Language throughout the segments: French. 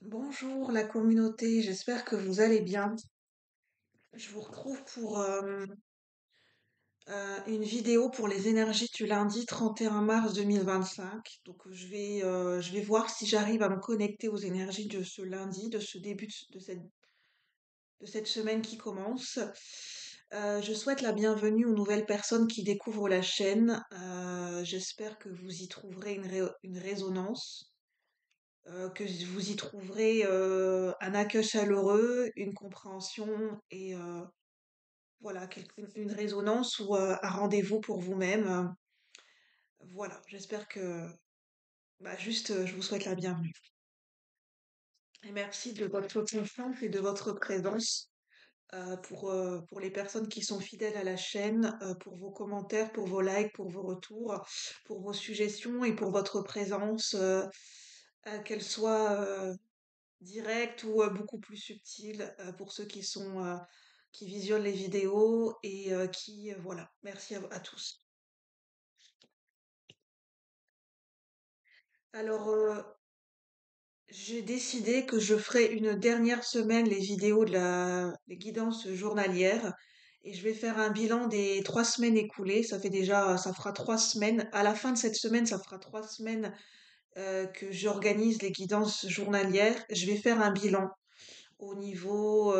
Bonjour la communauté, j'espère que vous allez bien. Je vous retrouve pour une vidéo pour les énergies du lundi 31 mars 2025. Donc je vais voir si j'arrive à me connecter aux énergies de ce lundi, de ce début de cette semaine qui commence. Je souhaite la bienvenue aux nouvelles personnes qui découvrent la chaîne. J'espère que vous y trouverez une résonance. Que vous y trouverez un accueil chaleureux, une compréhension et voilà, une résonance ou un rendez-vous pour vous-même. Voilà, j'espère que je vous souhaite la bienvenue. Et merci de votre confiance et de votre présence pour les personnes qui sont fidèles à la chaîne, pour vos commentaires, pour vos likes, pour vos retours, pour vos suggestions et pour votre présence, qu'elle soit direct ou beaucoup plus subtil pour ceux qui visionnent les vidéos et voilà. Merci à tous. Alors, j'ai décidé que je ferai une dernière semaine les vidéos les guidances journalières et je vais faire un bilan des 3 semaines écoulées. Ça fera 3 semaines. À la fin de cette semaine, ça fera 3 semaines que j'organise les guidances journalières. Je vais faire un bilan au niveau,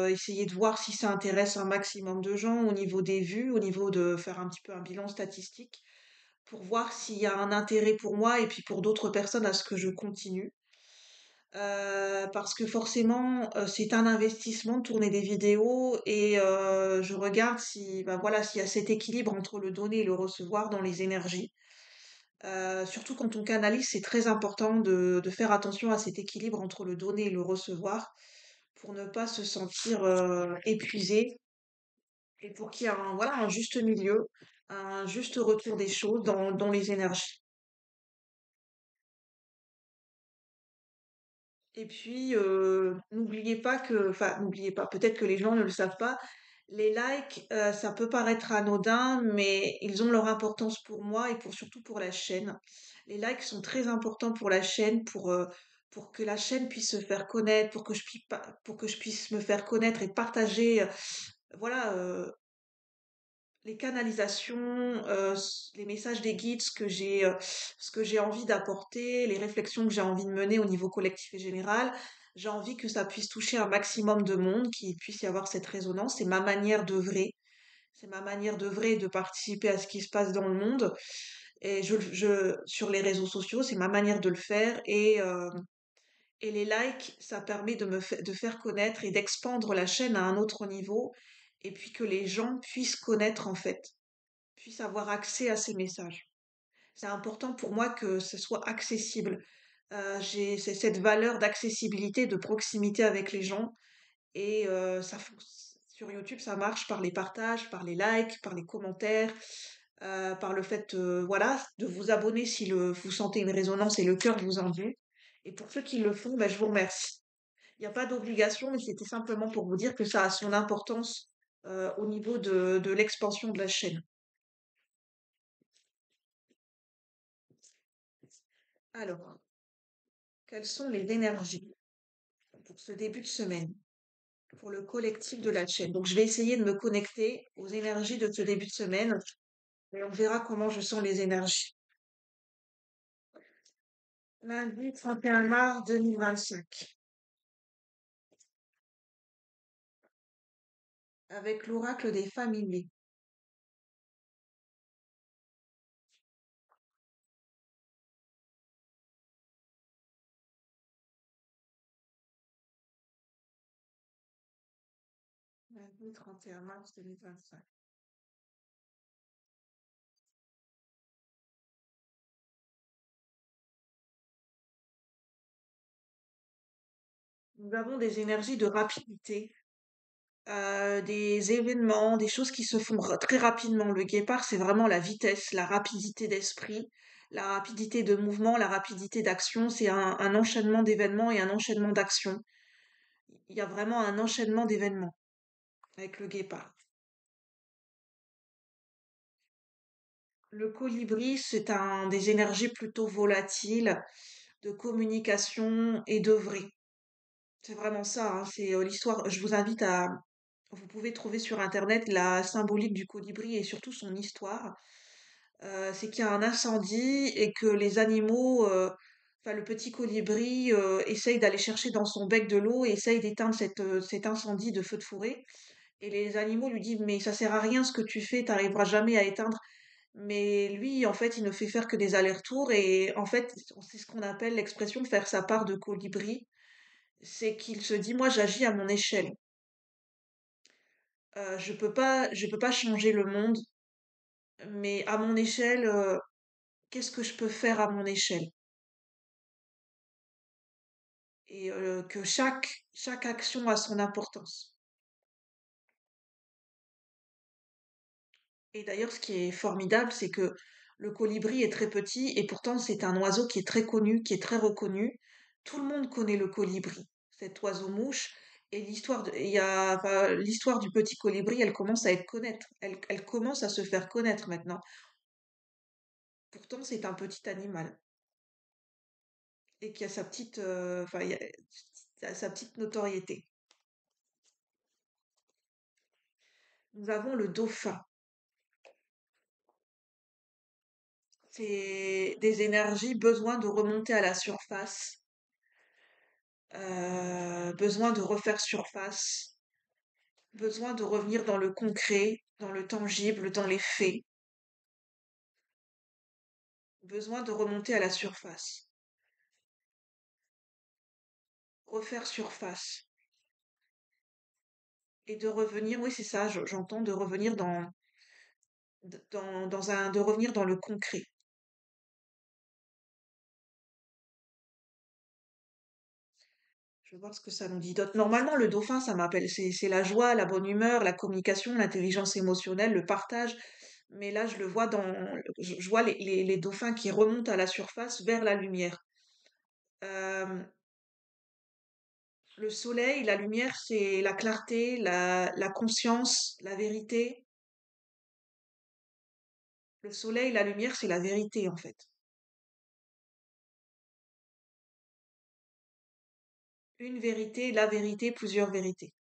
essayer de voir si ça intéresse un maximum de gens, au niveau des vues, au niveau de faire un petit peu un bilan statistique pour voir s'il y a un intérêt pour moi et puis pour d'autres personnes à ce que je continue. Parce que forcément, c'est un investissement de tourner des vidéos et je regarde si, bah voilà, s'il y a cet équilibre entre le donner et le recevoir dans les énergies. Surtout quand on canalise, c'est très important de faire attention à cet équilibre entre le donner et le recevoir pour ne pas se sentir épuisé et pour qu'il y ait voilà, un juste milieu, un juste retour des choses dans les énergies. Et puis, n'oubliez pas enfin, n'oubliez pas, peut-être que les gens ne le savent pas, les likes, ça peut paraître anodin, mais ils ont leur importance pour moi et surtout pour la chaîne. Les likes sont très importants pour la chaîne, pour que la chaîne puisse se faire connaître, pour que je puisse me faire connaître et partager, voilà, les canalisations, les messages des guides, ce que j'ai envie d'apporter, les réflexions que j'ai envie de mener au niveau collectif et général. J'ai envie que ça puisse toucher un maximum de monde, qu'il puisse y avoir cette résonance. C'est ma manière d'œuvrer. C'est ma manière d'œuvrer et de participer à ce qui se passe dans le monde. Et sur les réseaux sociaux, c'est ma manière de le faire. Et les likes, ça permet de faire connaître et d'expandre la chaîne à un autre niveau. Et puis que les gens puissent connaître en fait, puissent avoir accès à ces messages. C'est important pour moi que ce soit accessible. C'est cette valeur d'accessibilité, de proximité avec les gens. Et sur YouTube, ça marche par les partages, par les likes, par les commentaires, par le fait voilà, de vous abonner si vous sentez une résonance et le cœur vous en veut. Et pour ceux qui le font, ben, je vous remercie. Il n'y a pas d'obligation, mais c'était simplement pour vous dire que ça a son importance au niveau de l'expansion de la chaîne. Alors, quelles sont les énergies pour ce début de semaine, pour le collectif de la chaîne? Donc, je vais essayer de me connecter aux énergies de ce début de semaine et on verra comment je sens les énergies. Lundi 31 mars 2025, avec l'oracle des familiers. Lundi 31 mars 2025. Nous avons des énergies de rapidité, des événements, des choses qui se font très rapidement. Le guépard, c'est vraiment la vitesse, la rapidité d'esprit, la rapidité de mouvement, la rapidité d'action. C'est un enchaînement d'événements et un enchaînement d'actions. Il y a vraiment un enchaînement d'événements avec le guépard. Le colibri, c'est des énergies plutôt volatiles, de communication et d'œuvrer. C'est vraiment ça, hein, c'est l'histoire. Je vous invite à. Vous pouvez trouver sur Internet la symbolique du colibri et surtout son histoire. C'est qu'il y a un incendie et que les animaux, enfin le petit colibri, essaye d'aller chercher dans son bec de l'eau et essaye d'éteindre cet incendie de feu de forêt. Et les animaux lui disent, mais ça sert à rien ce que tu fais, t'arriveras jamais à éteindre. Mais lui, en fait, il ne fait faire que des allers-retours et en fait, c'est ce qu'on appelle l'expression faire sa part de colibri. C'est qu'il se dit, moi, j'agis à mon échelle. Je peux pas changer le monde, mais à mon échelle, qu'est-ce que je peux faire à mon échelle? Et que chaque action a son importance. Et d'ailleurs, ce qui est formidable, c'est que le colibri est très petit et pourtant c'est un oiseau qui est très connu, qui est très reconnu. Tout le monde connaît le colibri, cet oiseau-mouche. Et enfin, l'histoire du petit colibri, elle commence à être connaître. Elle commence à se faire connaître maintenant. Pourtant, c'est un petit animal et qui a enfin, sa petite notoriété. Nous avons le dauphin. C'est des énergies, besoin de remonter à la surface, besoin de refaire surface, besoin de revenir dans le concret, dans le tangible, dans les faits, besoin de remonter à la surface, refaire surface et de revenir, oui c'est ça, j'entends de revenir de revenir dans le concret. Je vais voir ce que ça nous dit d'autre. Normalement, le dauphin, ça m'appelle, c'est la joie, la bonne humeur, la communication, l'intelligence émotionnelle, le partage. Mais là, je le vois je vois les dauphins qui remontent à la surface vers la lumière. Euh, le soleil, la lumière, c'est la clarté, la conscience, la vérité. Le soleil, la lumière, c'est la vérité, en fait. Une vérité, la vérité, plusieurs vérités.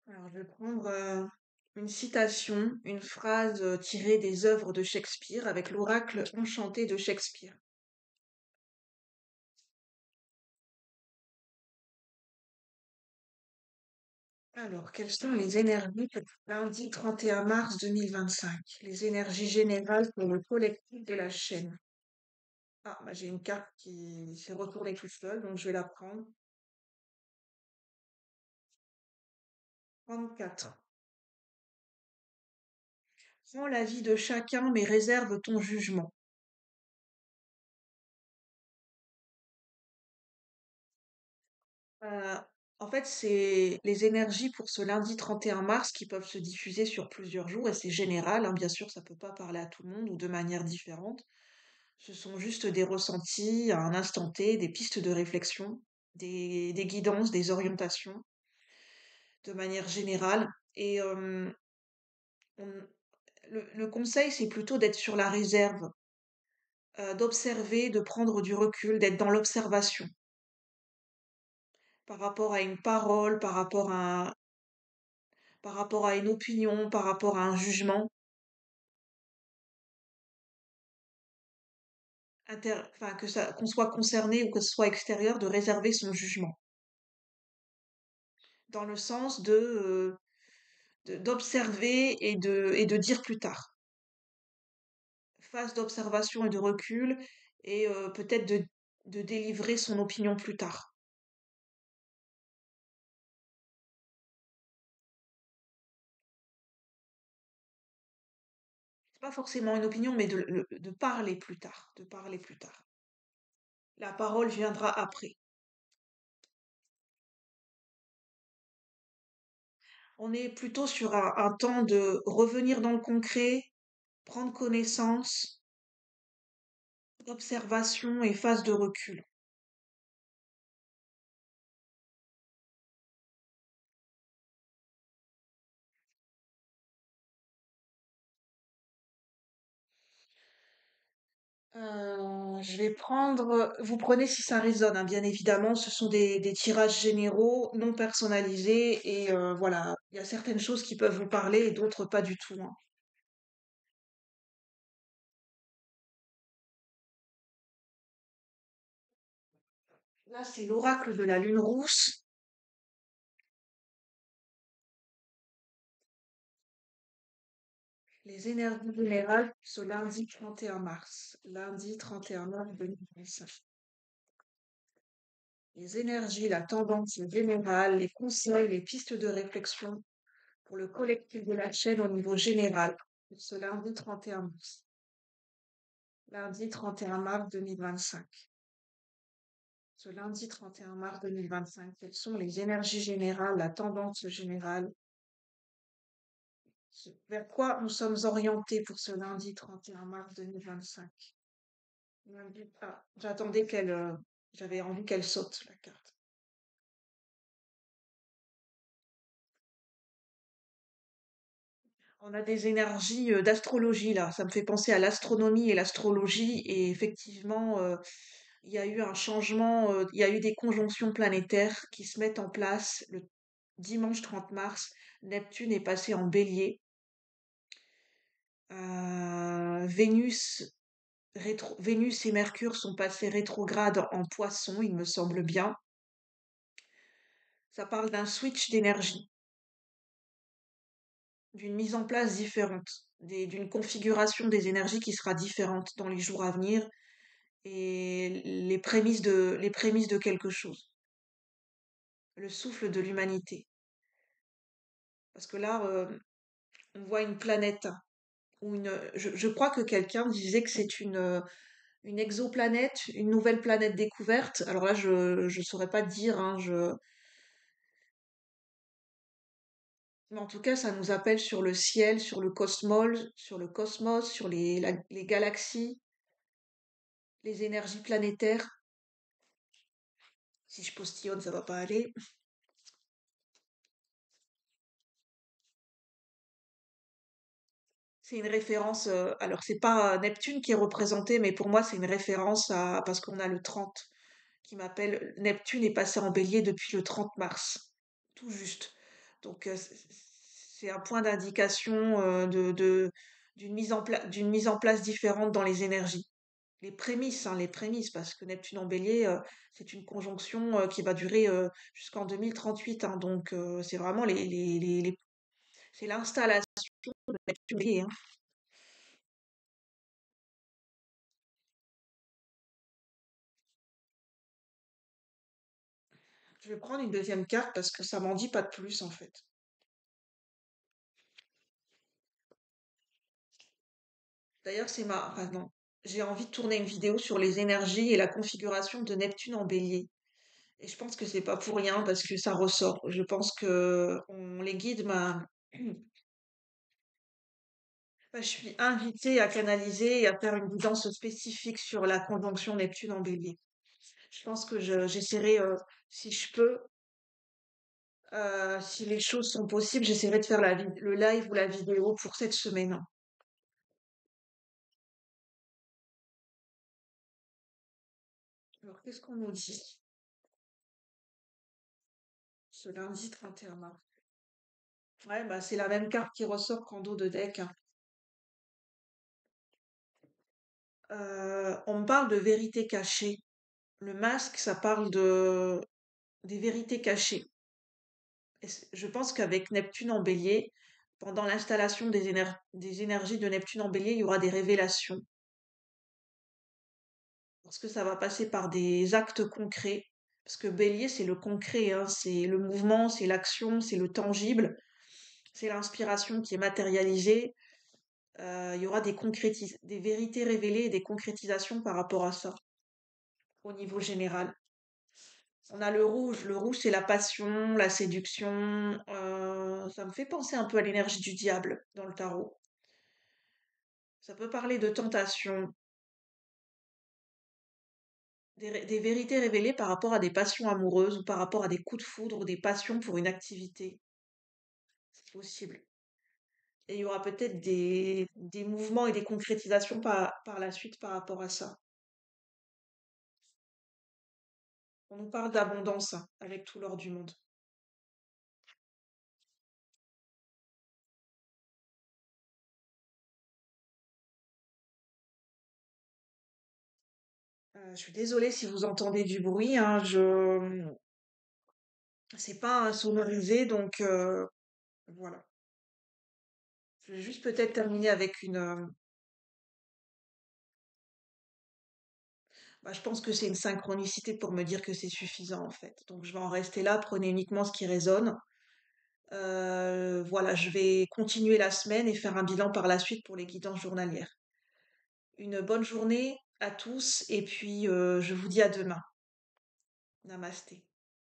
Alors, je vais prendre une citation, une phrase tirée des œuvres de Shakespeare avec l'oracle enchanté de Shakespeare. Alors, quelles sont les énergies pour lundi 31 mars 2025? Les énergies générales pour le collectif de la chaîne. Ah, bah, j'ai une carte qui s'est retournée toute seule, donc je vais la prendre. 34. Prends la vie de chacun, mais réserve ton jugement. Euh, En fait, c'est les énergies pour ce lundi 31 mars qui peuvent se diffuser sur plusieurs jours et c'est général, hein, bien sûr, ça peut pas parler à tout le monde ou de manière différente. Ce sont juste des ressentis à un instant T, des pistes de réflexion, des guidances, des orientations de manière générale. Et on- le conseil, c'est plutôt d'être sur la réserve, d'observer, de prendre du recul, d'être dans l'observation par rapport à une parole, par rapport à une opinion, par rapport à un jugement, enfin, qu'on soit concerné ou que ce soit extérieur, de réserver son jugement, dans le sens d'observer et de dire plus tard. Phase d'observation et de recul, et peut-être de délivrer son opinion plus tard. C'est pas forcément une opinion, mais de parler plus tard, de parler plus tard. La parole viendra après. On est plutôt sur un temps de revenir dans le concret, prendre connaissance, d'observation et phase de recul. Je vais prendre, vous prenez si ça résonne, hein, bien évidemment. Ce sont des tirages généraux, non personnalisés, et voilà, il y a certaines choses qui peuvent vous parler et d'autres pas du tout, hein. Là, c'est l'oracle de la lune rousse, les énergies générales, ce lundi 31 mars. Lundi 31 mars 2025. Les énergies, la tendance générale, les conseils, les pistes de réflexion pour le collectif de la chaîne au niveau général. Ce lundi 31 mars. Lundi 31 mars 2025. Ce lundi 31 mars 2025, quelles sont les énergies générales, la tendance générale, vers quoi nous sommes orientés pour ce lundi 31 mars 2025? J'attendais j'avais envie qu'elle saute, la carte. On a des énergies d'astrologie là, ça me fait penser à l'astronomie et l'astrologie, et effectivement, il y a eu un changement, il y a eu des conjonctions planétaires qui se mettent en place le dimanche 30 mars. Neptune est passé en bélier. Vénus et Mercure sont passés rétrogrades en Poisson, il me semble bien. Ça parle d'un switch d'énergie, d'une mise en place différente, d'une configuration des énergies qui sera différente dans les jours à venir, et les prémices de quelque chose, le souffle de l'humanité. Parce que là, on voit une planète ou je crois que quelqu'un disait que c'est une exoplanète, une nouvelle planète découverte. Alors là, je saurais pas te dire, hein, mais en tout cas, ça nous appelle sur le ciel, sur le cosmos, sur les galaxies, les énergies planétaires. Si je postillonne, ça va pas aller. C'est une référence, alors c'est pas Neptune qui est représenté, mais pour moi, c'est une référence parce qu'on a le 30 qui m'appelle Neptune est passé en bélier depuis le 30 mars. Tout juste. Donc, c'est un point d'indication d'une mise en place différente dans les énergies. Les prémices, hein, les prémices, parce que Neptune en bélier, c'est une conjonction qui va durer jusqu'en 2038, hein. Donc, c'est vraiment c'est l'installation de Neptune en bélier, hein. Je vais prendre une deuxième carte parce que ça m'en dit pas de plus, en fait. D'ailleurs, enfin non, j'ai envie de tourner une vidéo sur les énergies et la configuration de Neptune en bélier. Et je pense que c'est pas pour rien parce que ça ressort. Je pense que les guides je suis invitée à canaliser et à faire une guidance spécifique sur la conjonction Neptune en bélier. Je pense que j'essaierai, si je peux, si les choses sont possibles, j'essaierai de faire le live ou la vidéo pour cette semaine. Alors, qu'est-ce qu'on nous dit ce lundi 31 mars? Ouais, bah, c'est la même carte qui ressort qu'en dos de deck, hein. On me parle de vérité cachée. Le masque, ça parle des vérités cachées. Je pense qu'avec Neptune en bélier, pendant l'installation des énergies de Neptune en bélier, il y aura des révélations. Parce que ça va passer par des actes concrets. Parce que bélier, c'est le concret, hein, c'est le mouvement, c'est l'action, c'est le tangible, c'est l'inspiration qui est matérialisée. Il y aura des vérités révélées et des concrétisations par rapport à ça, au niveau général. On a le rouge. Le rouge, c'est la passion, la séduction. Ça me fait penser un peu à l'énergie du diable dans le tarot. Ça peut parler de tentation, des vérités révélées par rapport à des passions amoureuses ou par rapport à des coups de foudre ou des passions pour une activité. C'est possible. Et il y aura peut-être des mouvements et des concrétisations par la suite par rapport à ça. On nous parle d'abondance hein, avec tout l'or du monde. Je suis désolée si vous entendez du bruit, hein, c'est pas sonorisé, donc voilà. Je vais juste peut-être terminer avec bah, je pense que c'est une synchronicité pour me dire que c'est suffisant en fait. Donc je vais en rester là, prenez uniquement ce qui résonne. Voilà, je vais continuer la semaine et faire un bilan par la suite pour les guidances journalières. Une bonne journée à tous et puis je vous dis à demain. Namasté.